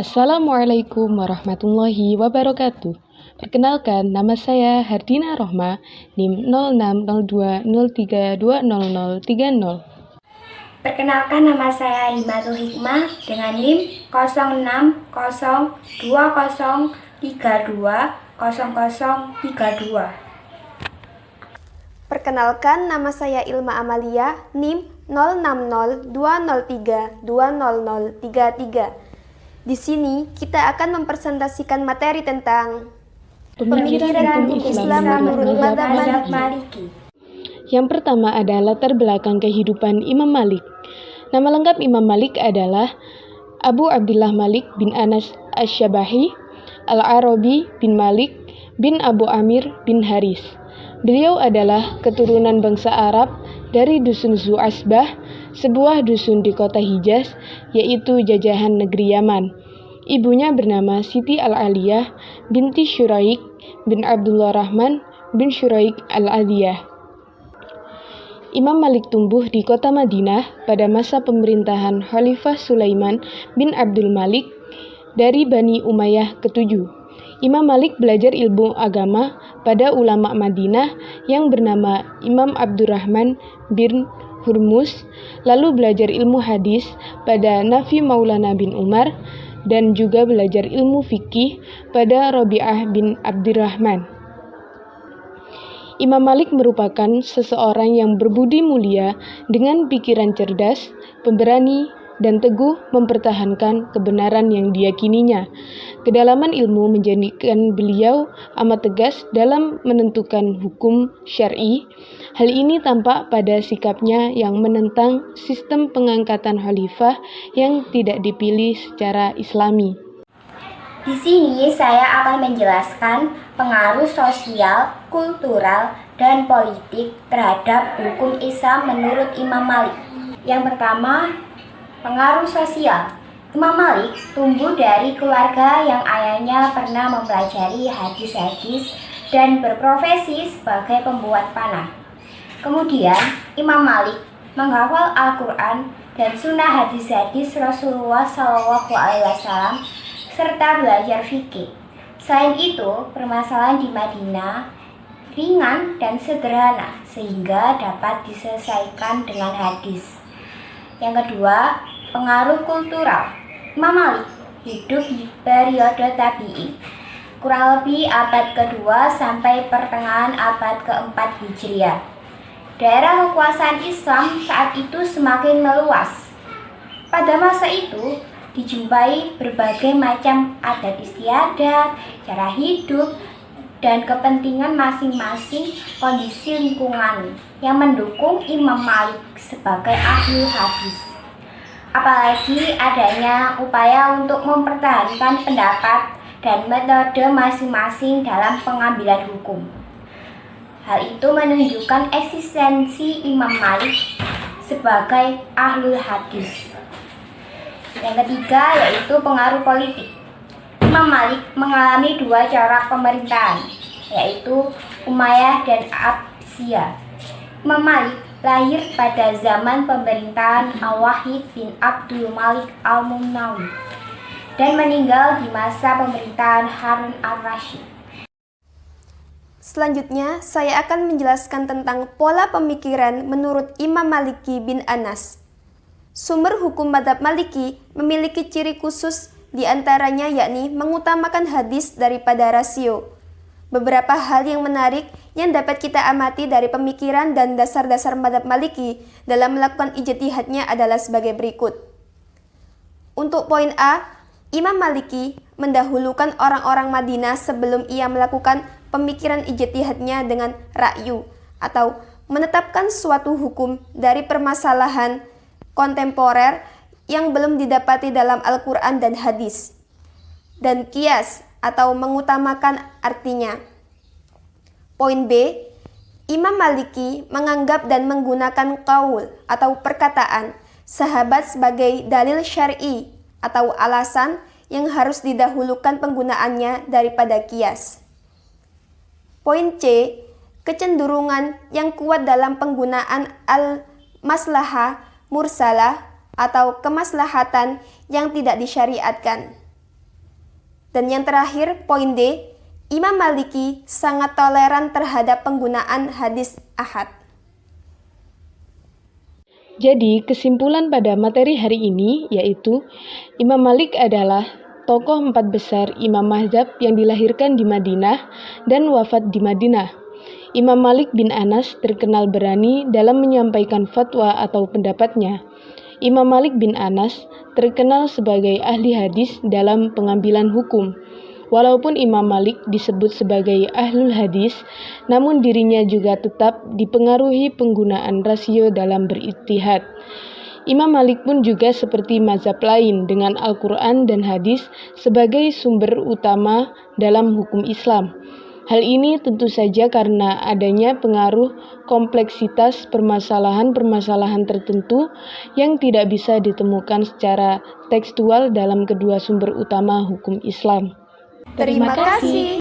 Assalamualaikum warahmatullahi wabarakatuh. Perkenalkan, nama saya Hardina Rohma, NIM 0602032030. Perkenalkan, nama saya Himatul Hikmah dengan NIM 0602032032. Perkenalkan, nama saya Ilma Amalia, NIM 0602032033. Di sini kita akan mempresentasikan materi tentang Pemikiran hukum Islam menurut mazhab Maliki. Yang pertama adalah latar belakang kehidupan Imam Malik. Nama lengkap Imam Malik adalah Abu Abdullah Malik bin Anas Asy-Syabahi Al-Arabi bin Malik bin Abu Amir bin Haris. Beliau adalah keturunan bangsa Arab dari dusun Zu'asbah, sebuah dusun di kota Hijaz, yaitu jajahan negeri Yaman. Ibunya bernama Siti Al-Aliyah binti Syuraik bin Abdullah Rahman bin Syuraik Al-Aliyah. Imam Malik tumbuh di kota Madinah pada masa pemerintahan Khalifah Sulaiman bin Abdul Malik dari Bani Umayyah ke-7. Imam Malik belajar ilmu agama pada ulama Madinah yang bernama Imam Abdurrahman bin Hurmuz, lalu belajar ilmu hadis pada Nafi Maulana bin Umar, dan juga belajar ilmu fikih pada Rabi'ah bin Abdurrahman. Imam Malik merupakan seseorang yang berbudi mulia dengan pikiran cerdas, pemberani, dan teguh mempertahankan kebenaran yang diyakininya. Kedalaman ilmu menjadikan beliau amat tegas dalam menentukan hukum syar'i. Hal ini tampak pada sikapnya yang menentang sistem pengangkatan khalifah yang tidak dipilih secara Islami. Di sini saya akan menjelaskan pengaruh sosial, kultural, dan politik terhadap hukum Islam menurut Imam Malik. Yang pertama, pengaruh sosial. Imam Malik tumbuh dari keluarga yang ayahnya pernah mempelajari hadis-hadis dan berprofesi sebagai pembuat panah. Kemudian, Imam Malik menghafal Al-Quran dan sunnah hadis-hadis Rasulullah SAW serta belajar fikih. Selain itu, permasalahan di Madinah ringan dan sederhana sehingga dapat diselesaikan dengan hadis. Yang kedua, pengaruh kultural. Imam Malik hidup di periode tabi'in, kurang lebih abad kedua sampai pertengahan abad keempat Hijriah. Daerah kekuasaan Islam saat itu semakin meluas. Pada masa itu, dijumpai berbagai macam adat istiadat, cara hidup, dan kepentingan masing-masing kondisi lingkungan yang mendukung Imam Malik sebagai ahli hadis. Apalagi adanya upaya untuk mempertahankan pendapat dan metode masing-masing dalam pengambilan hukum. Hal itu menunjukkan eksistensi Imam Malik sebagai ahli hadis. Yang ketiga yaitu pengaruh politik. Imam Malik mengalami dua corak pemerintahan, yaitu Umayyah dan Abbasiyah. Imam Malik lahir pada zaman pemerintahan Al-Wahid bin Abdul Malik Al-Munawi dan meninggal di masa pemerintahan Harun al-Rashid. Selanjutnya, saya akan menjelaskan tentang pola pemikiran menurut Imam Maliki bin Anas. Sumber hukum mazhab Maliki memiliki ciri khusus di antaranya yakni mengutamakan hadis daripada rasio. Beberapa hal yang menarik yang dapat kita amati dari pemikiran dan dasar-dasar mazhab Maliki dalam melakukan ijtihadnya adalah sebagai berikut. Untuk poin A, Imam Maliki mendahulukan orang-orang Madinah sebelum ia melakukan pemikiran ijtihadnya dengan ra'yu atau menetapkan suatu hukum dari permasalahan kontemporer yang belum didapati dalam Al-Quran dan hadis. Dan qiyas atau mengutamakan artinya. Poin B, Imam Maliki menganggap dan menggunakan qaul atau perkataan sahabat sebagai dalil syar'i atau alasan yang harus didahulukan penggunaannya daripada qiyas. Poin C, kecenderungan yang kuat dalam penggunaan al-maslahah mursalah atau kemaslahatan yang tidak disyariatkan. Dan yang terakhir, poin D, Imam Maliki sangat toleran terhadap penggunaan hadis ahad. Jadi, kesimpulan pada materi hari ini yaitu Imam Malik adalah tokoh 4 besar Imam Mazhab yang dilahirkan di Madinah dan wafat di Madinah. Imam Malik bin Anas terkenal berani dalam menyampaikan fatwa atau pendapatnya. Imam Malik bin Anas terkenal sebagai ahli hadis dalam pengambilan hukum. Walaupun Imam Malik disebut sebagai ahlul hadis, namun dirinya juga tetap dipengaruhi penggunaan rasio dalam berijtihad. Imam Malik pun juga seperti mazhab lain dengan Al-Quran dan hadis sebagai sumber utama dalam hukum Islam. Hal ini tentu saja karena adanya pengaruh kompleksitas permasalahan-permasalahan tertentu yang tidak bisa ditemukan secara tekstual dalam kedua sumber utama hukum Islam. Terima kasih.